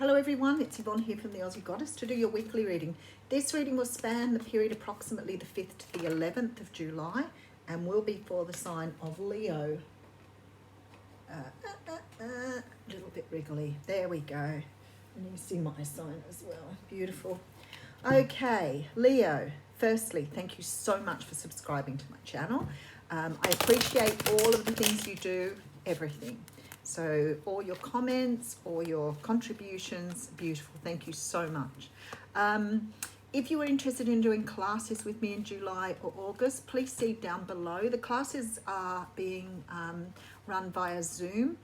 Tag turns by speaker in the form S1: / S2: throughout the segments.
S1: Hello everyone, it's Yvonne here from the Aussie Goddess to do your weekly reading. This reading will span the period approximately the 5th to the 11th of July and will be for the sign of Leo. A little bit wriggly. There we go. And you see my sign as well. Beautiful. Okay, Leo, firstly, thank you so much for subscribing to my channel. I appreciate all of the things you do, everything. So all your comments, all your contributions, beautiful. Thank you so much. If you are interested in doing classes with me in July or August, please see down below. The classes are being run via Zoom,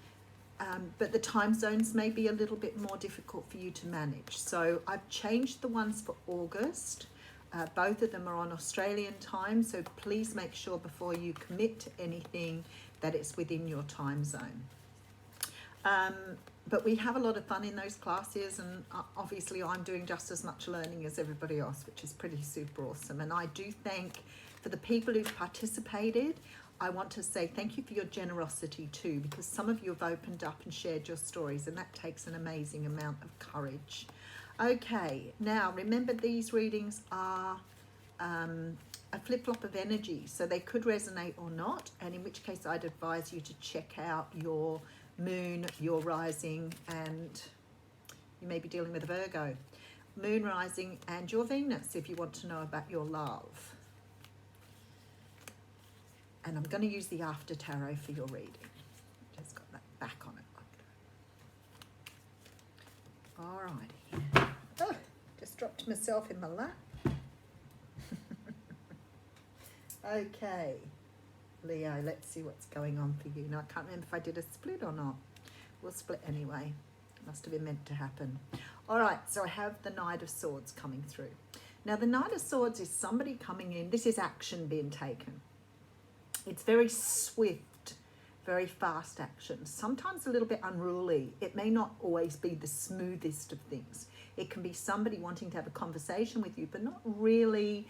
S1: but the time zones may be a little bit more difficult for you to manage. So I've changed the ones for August. Both of them are on Australian time, so please make sure before you commit to anything that it's within your time zone. But we have a lot of fun in those classes, and obviously I'm doing just as much learning as everybody else, which is pretty super awesome. And I do thank for the people who've participated. I want to say thank you for your generosity too, because some of you have opened up and shared your stories, and that takes an amazing amount of courage. Okay, now remember these readings are a flip-flop of energy, so they could resonate or not, and in which case I'd advise you to check out your moon, your rising, and you may be dealing with a Virgo. Moon, rising, and your Venus if you want to know about your love. And I'm going to use the After Tarot for your reading. Just got that back on it. Alrighty. Oh, just dropped myself in my lap. Okay. Leo, let's see what's going on for you. Now, I can't remember if I did a split or not. We'll split anyway. It must have been meant to happen. All right, so I have the Knight of Swords coming through. Now, the Knight of Swords is somebody coming in. This is action being taken. It's very swift, very fast action, sometimes a little bit unruly. It may not always be the smoothest of things. It can be somebody wanting to have a conversation with you, but not really,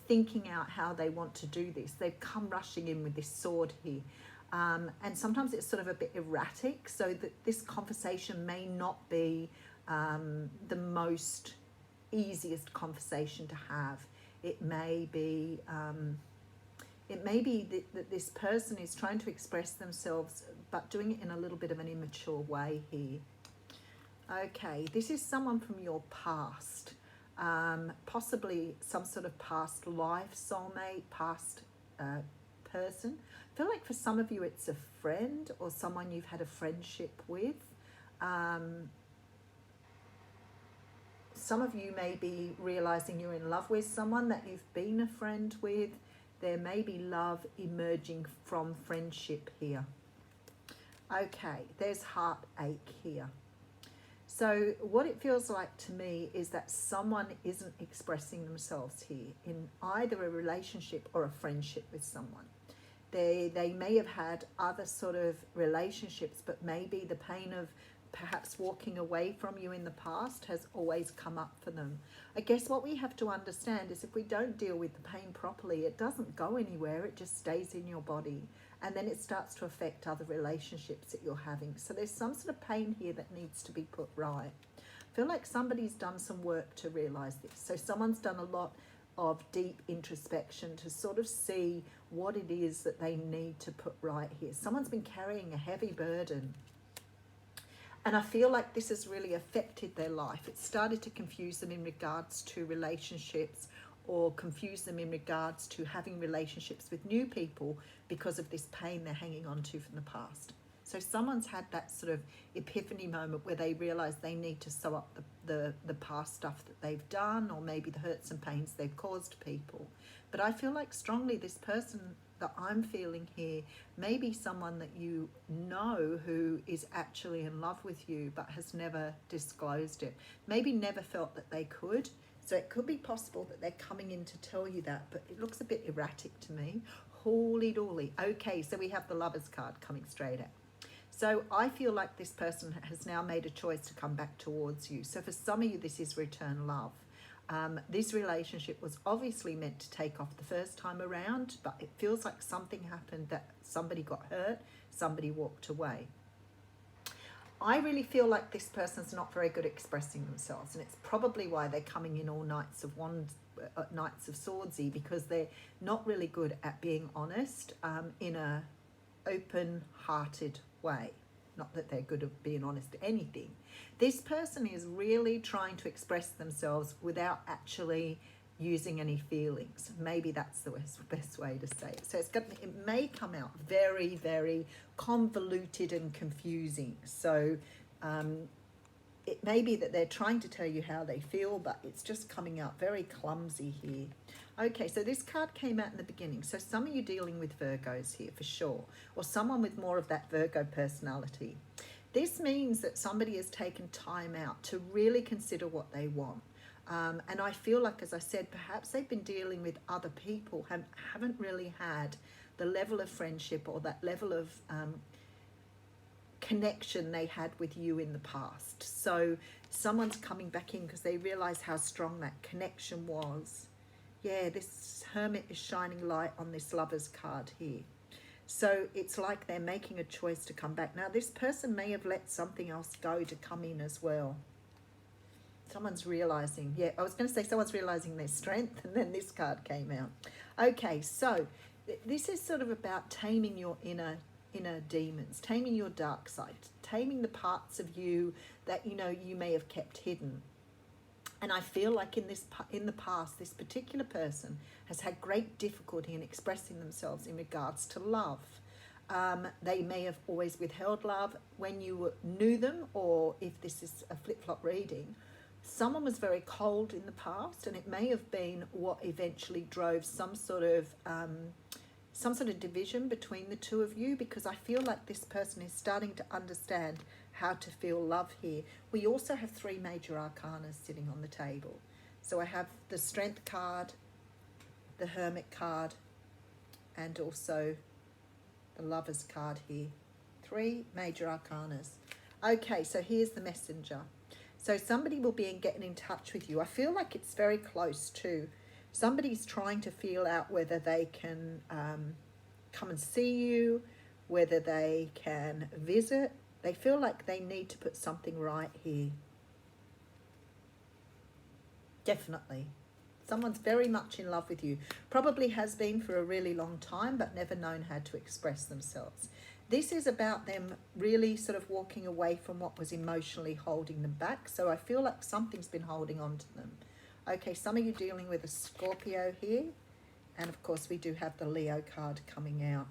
S1: thinking out how they want to do this. They've come rushing in with this sword here. And sometimes it's sort of a bit erratic, so that this conversation may not be the most easiest conversation to have. It may be that this person is trying to express themselves, but doing it in a little bit of an immature way here. Okay, this is someone from your past, possibly some sort of past life soulmate, past person. I feel like for some of you it's a friend or someone you've had a friendship with. Some of you may be realizing you're in love with someone that you've been a friend with. There may be love emerging from friendship here. Okay, there's heartache here. So what it feels like to me is that someone isn't expressing themselves here in either a relationship or a friendship with someone. They may have had other sort of relationships, but maybe the pain of perhaps walking away from you in the past has always come up for them. I guess what we have to understand is if we don't deal with the pain properly, it doesn't go anywhere, it just stays in your body. And then it starts to affect other relationships that you're having. So there's some sort of pain here that needs to be put right. I feel like somebody's done some work to realize this. So someone's done a lot of deep introspection to sort of see what it is that they need to put right here. Someone's been carrying a heavy burden. And I feel like this has really affected their life. It started to confuse them in regards to relationships, or confuse them in regards to having relationships with new people because of this pain they're hanging on to from the past. So someone's had that sort of epiphany moment where they realize they need to sew up the past stuff that they've done, or maybe the hurts and pains they've caused people. But I feel like strongly this person that I'm feeling here may be someone that you know who is actually in love with you but has never disclosed it. Maybe never felt that they could. So it could be possible that they're coming in to tell you that, but it looks a bit erratic to me. Holy dooly. Okay, so we have the Lovers card coming straight out. So I feel like this person has now made a choice to come back towards you. So for some of you, this is return love. This relationship was obviously meant to take off the first time around, but it feels like something happened, that somebody got hurt, somebody walked away. I really feel like this person's not very good at expressing themselves, and it's probably why they're coming in all Knights of Swordsy, because they're not really good at being honest in a open-hearted way. Not that they're good at being honest to anything. This person is really trying to express themselves without actually using any feelings. Maybe that's the best way to say it. So it may come out very, very convoluted and confusing. So it may be that they're trying to tell you how they feel, but it's just coming out very clumsy here. Okay, so this card came out in the beginning. So some of you dealing with Virgos here for sure, or someone with more of that Virgo personality. This means that somebody has taken time out to really consider what they want. And I feel like, as I said, perhaps they've been dealing with other people, haven't really had the level of friendship or that level of connection they had with you in the past. So someone's coming back in because they realize how strong that connection was. Yeah, this Hermit is shining light on this Lover's card here. So it's like they're making a choice to come back. Now, this person may have let something else go to come in as well. Someone's realizing, yeah, I was going to say someone's realizing their strength, and then this card came out. Okay, so this is sort of about taming your inner demons, taming your dark side, taming the parts of you that you may have kept hidden. And I feel like in the past, this particular person has had great difficulty in expressing themselves in regards to love. They may have always withheld love when you knew them, or if this is a flip-flop reading, someone was very cold in the past, and it may have been what eventually drove some sort of division between the two of you, because I feel like this person is starting to understand how to feel love here. We also have 3 major arcana sitting on the table. So I have the Strength card, the Hermit card, and also the Lover's card here. 3 major arcanas. Okay, so here's the messenger. So somebody will be getting in touch with you. I feel like it's very close to somebody's trying to feel out whether they can come and see you, whether they can visit. They feel like they need to put something right here. Definitely. Someone's very much in love with you. Probably has been for a really long time, but never known how to express themselves. This is about them really sort of walking away from what was emotionally holding them back. So I feel like something's been holding on to them. Okay, some of you dealing with a Scorpio here. And of course, we do have the Leo card coming out.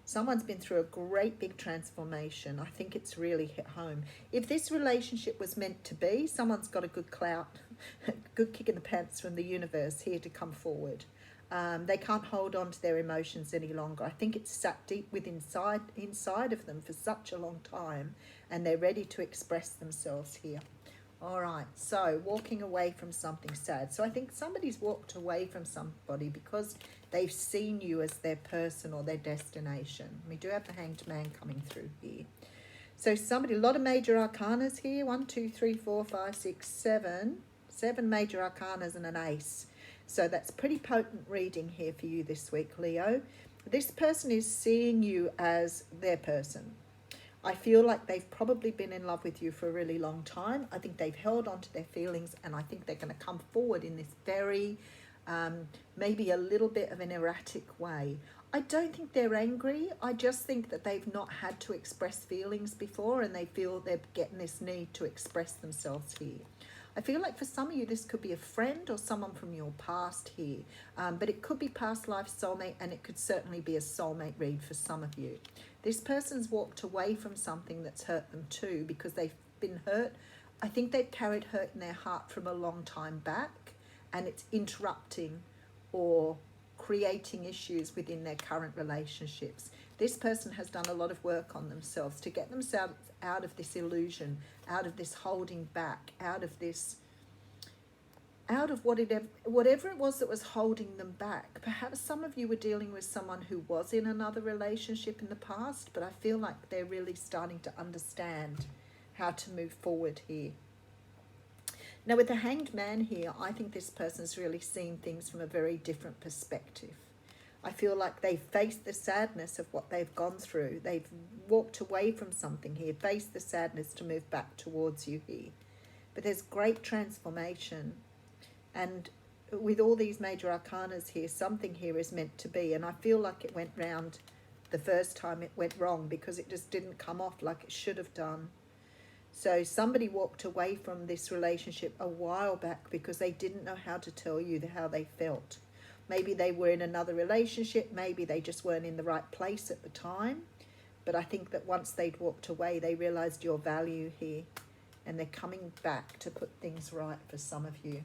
S1: Someone's been through a great big transformation. I think it's really hit home. If this relationship was meant to be, someone's got a good clout, good kick in the pants from the universe here to come forward. They can't hold on to their emotions any longer. I think it's sat deep inside of them for such a long time, and they're ready to express themselves here. All right, so walking away from something sad. So I think somebody's walked away from somebody because they've seen you as their person or their destination. We do have the Hanged Man coming through here. So somebody, a lot of major arcanas here. 1, 2, 3, 4, 5, 6, 7. 7 major arcanas and an ace. So that's pretty potent reading here for you this week, Leo. This person is seeing you as their person. I feel like they've probably been in love with you for a really long time. I think they've held on to their feelings, and I think they're going to come forward in this very, maybe a little bit of an erratic way. I don't think they're angry. I just think that they've not had to express feelings before, and they feel they're getting this need to express themselves here. I feel like for some of you, this could be a friend or someone from your past here, but it could be past life soulmate, and it could certainly be a soulmate read for some of you. This person's walked away from something that's hurt them too, because they've been hurt. I think they've carried hurt in their heart from a long time back, and it's interrupting or creating issues within their current relationships. This person has done a lot of work on themselves to get themselves out of this illusion, out of this holding back, out of whatever it was that was holding them back. Perhaps some of you were dealing with someone who was in another relationship in the past, but I feel like they're really starting to understand how to move forward here. Now, with the Hanged Man here, I think this person's really seen things from a very different perspective. I feel like they've faced the sadness of what they've gone through. They've walked away from something here, faced the sadness to move back towards you here. But there's great transformation. And with all these major arcanas here, something here is meant to be. And I feel like it went round the first time it went wrong because it just didn't come off like it should have done. So somebody walked away from this relationship a while back because they didn't know how to tell you how they felt. Maybe they were in another relationship, maybe they just weren't in the right place at the time. But I think that once they'd walked away, they realised your value here. And they're coming back to put things right for some of you.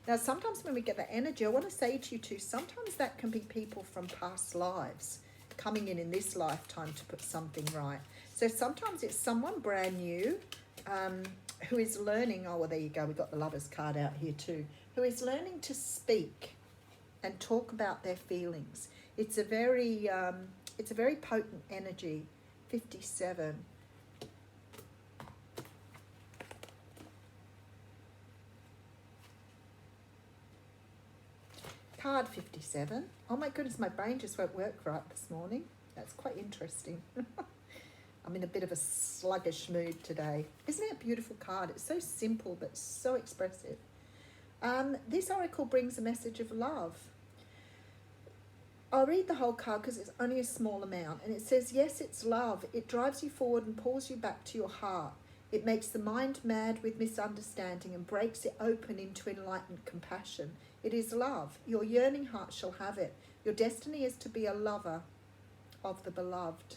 S1: Now, sometimes when we get that energy, I want to say to you too, sometimes that can be people from past lives coming in this lifetime to put something right. So sometimes it's someone brand new who is learning, oh, well, there you go, we've got the Lovers card out here too, who is learning to speak and talk about their feelings. It's a very potent energy. 57. Card 57. Oh my goodness, my brain just won't work right this morning. That's quite interesting. I'm in a bit of a sluggish mood today. Isn't it a beautiful card? It's so simple but so expressive. This oracle brings a message of love. I'll read the whole card because it's only a small amount. And it says, yes, it's love. It drives you forward and pulls you back to your heart. It makes the mind mad with misunderstanding and breaks it open into enlightened compassion. It is love. Your yearning heart shall have it. Your destiny is to be a lover of the beloved.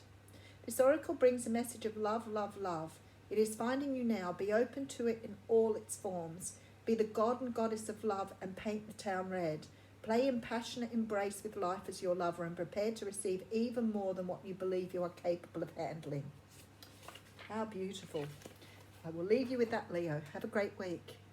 S1: This oracle brings a message of love, love, love. It is finding you now. Be open to it in all its forms. Be the god and goddess of love and paint the town red. Play in passionate embrace with life as your lover and prepare to receive even more than what you believe you are capable of handling. How beautiful. I will leave you with that, Leo. Have a great week.